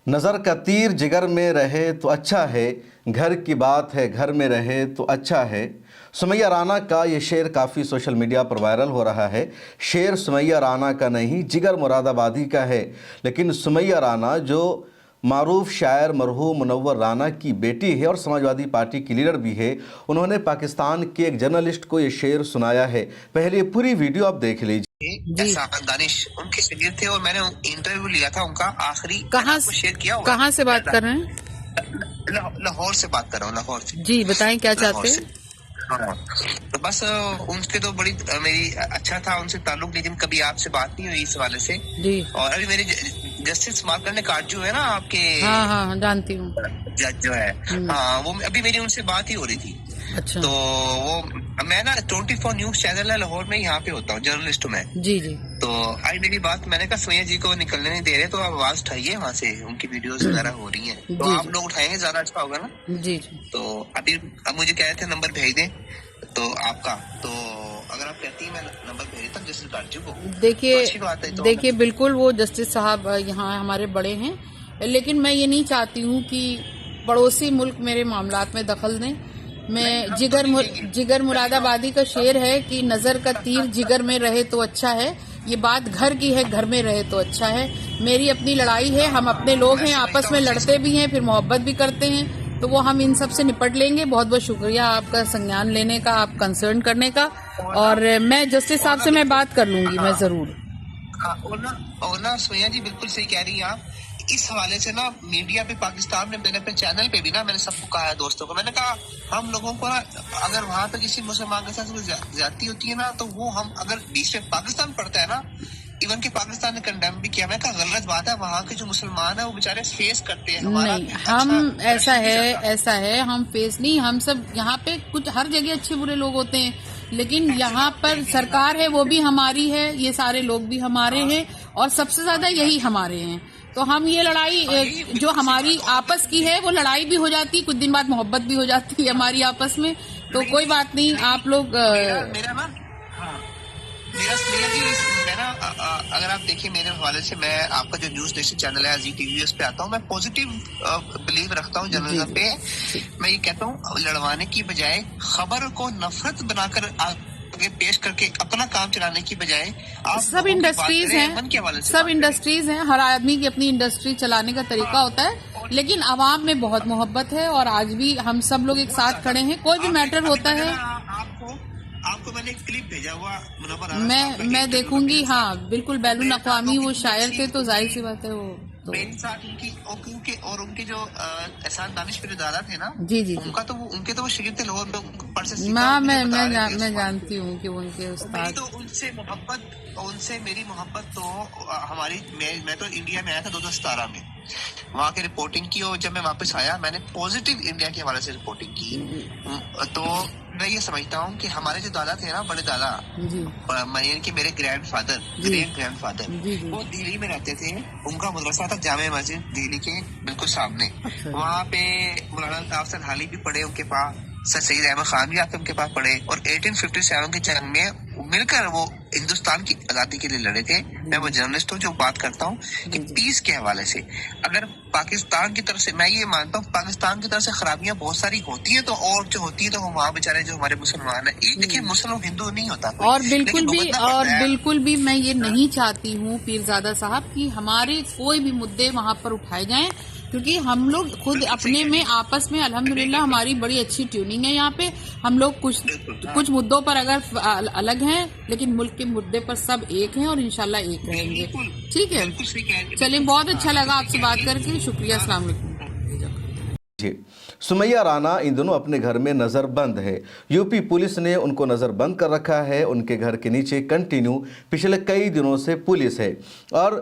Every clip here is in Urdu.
نظر کا تیر جگر میں رہے تو اچھا ہے، گھر کی بات ہے گھر میں رہے تو اچھا ہے۔ سمیہ رانا کا یہ شعر کافی سوشل میڈیا پر وائرل ہو رہا ہے۔ شعر سمیہ رانا کا نہیں، جگر مراد آبادی کا ہے، لیکن سمیہ رانا جو معروف شاعر مرحوم منور رانا کی بیٹی ہے اور سماجوادی پارٹی کی لیڈر بھی ہے، انہوں نے پاکستان کے ایک جرنلسٹ کو یہ شعر سنایا ہے۔ پہلے یہ پوری ویڈیو آپ دیکھ لیجیے۔ احسان دانش ان کے شاگرد تھے اور میں نے انٹرویو لیا تھا ان کا آخری، شیئر کیا ہوگا۔ کہاں سے بات کر رہے ہیں؟ لاہور سے بات کر رہا ہوں، لاہور سے۔ جی بتائیں کیا چاہتے ہیں؟ ہاں تو بس ان کے تو بڑی میری اچھا تھا ان سے تعلق، لیکن کبھی آپ سے بات نہیں ہوئی اس حوالے سے۔ جی اور ابھی میری جسٹس مارکر نے کارڈ جو ہے نا آپ کے، ہاں جانتی ہوں جج جو ہے، ہاں وہ ابھی میری ان سے بات ہی ہو رہی تھی۔ اچھا تو وہ میں نا 24 نیوز چینل ہے لاہور میں، یہاں پہ ہوتا ہوں، جرنلسٹ ہوں میں۔ جی تو آئی میری بات، میں نے کہا سمیہ جی کو نکلنے نہیں دے رہے تو آپ آواز اٹھائیے وہاں سے، ان کی ویڈیوز وغیرہ ہو رہی ہیں تو آپ لوگ اٹھائیں گے زیادہ اچھا ہوگا نا۔ جی تو ابھی اب مجھے کہہ رہے تھے نمبر بھیج دیں تو آپ کا، تو اگر آپ کہتی ہیں میں نمبر بھیج دیتا ہوں جسٹس کارجو کو۔ دیکھیے بالکل وہ جسٹس صاحب یہاں ہمارے بڑے ہیں، لیکن میں یہ نہیں چاہتی ہوں کہ پڑوسی ملک میرے معاملات میں دخل دیں۔ میں جگر مراد آبادی کا شعر ہے کہ نظر کا تیر جگر میں رہے تو اچھا ہے، یہ بات گھر کی ہے گھر میں رہے تو اچھا ہے۔ میری اپنی لڑائی ہے، ہم اپنے لوگ ہیں، آپس میں لڑتے بھی ہیں، پھر محبت بھی کرتے ہیں، تو وہ ہم ان سب سے نپٹ لیں گے۔ بہت بہت شکریہ آپ کا سنجان لینے کا، آپ کنسرن کرنے کا، اور میں جسٹس صاحب سے میں بات کر لوں گی، میں ضرور۔ اور نا سمیہ جی بالکل صحیح کہہ رہی ہیں آپ۔ اس حوالے سے نا میڈیا پہ پاکستان میں، میں نے اپنے چینل پہ بھی نا میں نے سب کو کہا ہے، دوستوں کو میں نے کہا ہم لوگوں کو نا اگر وہاں پہ کسی مسلمان کے ساتھ کوئی زیادتی ہوتی ہے نا تو وہ ہم اگر بیچ میں پاکستان پڑتا ہے نا، ایون کہ پاکستان نے کنڈیم بھی کیا، میں کہا غلط بات ہے، وہاں کے جو مسلمان ہیں وہ بیچارے فیس کرتے ہیں۔ نہیں ہم ایسا ہے ہم فیس نہیں، ہم سب یہاں پہ کچھ ہر جگہ اچھے برے لوگ ہوتے ہیں، لیکن یہاں پر سرکار ہے وہ بھی ہماری ہے، یہ سارے لوگ بھی ہمارے ہیں، اور سب سے زیادہ یہی ہمارے ہیں۔ تو ہم یہ لڑائی جو ہماری آپس کی ہے وہ لڑائی بھی ہو جاتی، کچھ دن بعد محبت بھی ہو جاتی ہے ہماری آپس میں، تو کوئی بات نہیں۔ آپ لوگ اگر آپ دیکھیں میرے حوالے سے، میں آپ کا جو نیوز نیشن چینل ہے عزیز ٹی وی، اس پہ آتا ہوں، میں پازیٹیو بلیو رکھتا ہوں جرنلزم پہ۔ میں یہ کہتا ہوں لڑوانے کی بجائے خبر کو نفرت بنا کر آگے پیش کر کے اپنا کام چلانے کی بجائے آپ سب انڈسٹریز ہیں، ہر آدمی کی اپنی انڈسٹری چلانے کا طریقہ ہوتا ہے، لیکن عوام میں بہت محبت ہے، اور آج بھی ہم سب لوگ ایک ساتھ کھڑے ہیں، کوئی بھی میٹر ہوتا ہے۔ آپ کو میں نے ایک کلپ بھیجا ہوا، میں دیکھوں گی، ہاں بالکل، بین الاقوامی وہ شاعر تھے تو ظاہر سی بات ہے وہ میرے ساتھ ان کے جو احسان دانش میرے دادا تھے نا، جی ان کے تو وہ شاگرد تھے لاہور میں جانتی ہوں کہ ان کے استاد، تو ان سے میری محبت تو ہماری، میں تو انڈیا میں آیا تھا 2017 میں، وہاں کی رپورٹنگ کی، اور جب میں واپس آیا میں نے پازیٹیو انڈیا کے حوالے سے رپورٹنگ کی۔ تو میں یہ سمجھتا ہوں کہ ہمارے جو دادا تھے نا، بڑے دادا، کہ میرے گرینڈ فادر وہ دہلی میں رہتے تھے، ان کا مدرسہ تھا جامع مسجد دہلی کے بالکل سامنے، وہاں پہ مولانا الطاف سرحالی بھی پڑھے ان کے پاس، سر سید احمد خان بھی آپ ان کے پاس پڑھے، اور 1857 کی جنگ میں مل کر وہ ہندوستان کی آزادی کے لیے لڑے تھے۔ میں وہ جرنلسٹ ہوں جو بات کرتا ہوں کہ پیس کے حوالے سے اگر پاکستان کی طرف سے، میں یہ مانتا ہوں پاکستان کی طرف سے خرابیاں بہت ساری ہوتی ہیں، تو اور جو ہوتی ہے تو وہاں بیچارے جو ہمارے مسلمان ہیں، یہ دیکھیے مسلم ہندو نہیں ہوتا، اور بالکل بھی میں یہ نہیں چاہتی ہوں پیرزادہ صاحب کہ ہمارے کوئی بھی مدعے وہاں پر اٹھائے جائیں، کیونکہ ہم لوگ خود اپنے میں آپس میں الحمدللہ ہماری بڑی اچھی ٹیوننگ ہے یہاں پہ، ہم لوگ کچھ مدعوں پر اگر الگ ہیں، لیکن ملک کے مدعے پر سب ایک ہیں، اور انشاءاللہ ایک رہیں گے۔ ٹھیک ہے، چلیں، بہت اچھا لگا آپ سے بات کر کے، شکریہ، السلام علیکم۔ سمیہ رانا ان دنوں اپنے گھر میں نظر بند ہے۔ یو پی پولیس نے ان کو نظر بند کر رکھا ہے، ان کے گھر کے نیچے کنٹینیو پچھلے کئی دنوں سے پولیس ہے، اور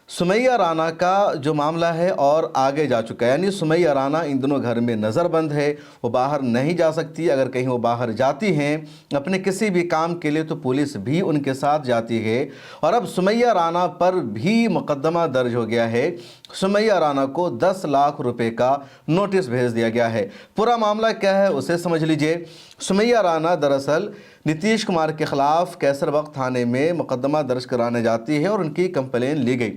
سمیہ رانا کا جو معاملہ ہے اور آگے جا چکا ہے، یعنی سمیہ رانا ان دنوں گھر میں نظر بند ہے، وہ باہر نہیں جا سکتی، اگر کہیں وہ باہر جاتی ہیں اپنے کسی بھی کام کے لیے تو پولیس بھی ان کے ساتھ جاتی ہے، اور اب سمیہ رانا پر بھی مقدمہ درج ہو گیا ہے۔ سمیہ رانا کو 10 لاکھ روپے کا نوٹس بھیج دیا گیا ہے۔ پورا معاملہ کیا ہے اسے سمجھ لیجئے۔ سمیہ رانا دراصل نتیش کمار کے خلاف کیسر باغ تھانے میں مقدمہ درج کرانے جاتی ہے اور ان کی کمپلین لی گئی۔